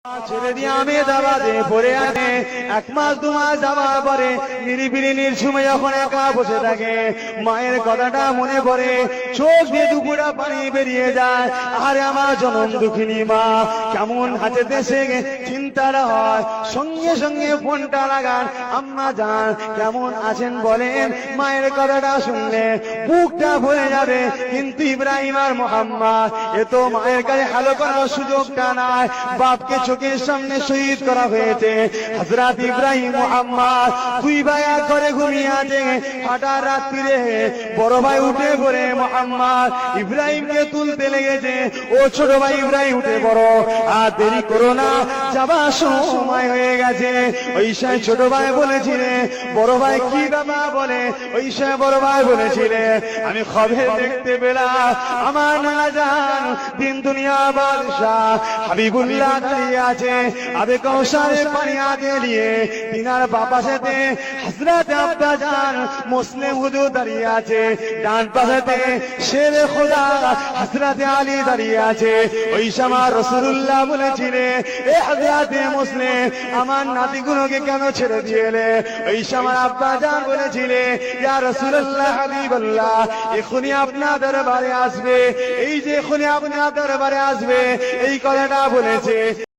ছেড়ে দিয়ে আমি দাবাতে পড়ে আনে 1 মাস 2 মাস যাওয়ার পরে নিরিবিলি নির্ঝুমে যখন একা বসে থাকে মায়ের কথাটা মনে পড়ে, চোখ দিয়ে দুপুরা পানি বেরিয়ে যায়। আরে আমার জনম দুঃখিনী মা কেমন আছে দেশে, চিন্তাটা হয়। সঙ্গে সঙ্গে ফোনটা লাগান, আম্মা জান কেমন আছেন বলেন। মায়ের কথাটা শুনলে বুকটা ভরে যাবে, কিন্তু ইব্রাহিম আর মোহাম্মদ এ তো মায়ের কাছে হ্যালো করার সুযোগটা নাই। বাপকে চোখের সামনে শহীদ করা হয়েছে। হযরত ইব্রাহিম মোহাম্মদ 2 ভাই এক ঘরে ঘুমিয়ে আছে। হঠাৎ রাত্রিরে বড় ভাই উঠে পড়ে মোহাম্মদ ইব্রাহিমকে তুলতে লেগেছে। ও ছোট ভাই ইব্রাহিম উঠে পড়ো, আর দেরি করো না, যাবার সময় হয়ে গেছে। ওই সময় ছোট ভাই বলেছিলে, বড় ভাই কি বাবা বলে, ওই সময় বড় ভাই বলেছিলে আমি খবর দেখতে পেলাম আমার নানা জান দিন দুনিয়া বাদশাহ হাবিবুল্লাহ দাঁড়িয়ে আছে, আবে কৌশলে পানি আগে নিয়ে তিনার বাবা সাথে হযরত আব্বা জান মুসলিম হুজুর দাঁড়িয়ে আছে। ডান পাশেতে শেরে খোদা হযরত আলী দাঁড়িয়ে আছে। ওই সময় রাসূলুল্লাহ বলেছিলেন, এ হযরত মুসলিম আমার নাতিগুলোকে কেন ছেড়ে দিয়েলে? ওই সময় আব্বা জান বলেছিলেন, ইয়া রাসূলুল্লাহ হাবিবাল্লাহ এখনই আপনার দরবারে আসবে, এই যে এখনই আপনার দরবারে আসবে এই কথাটা বলেছে।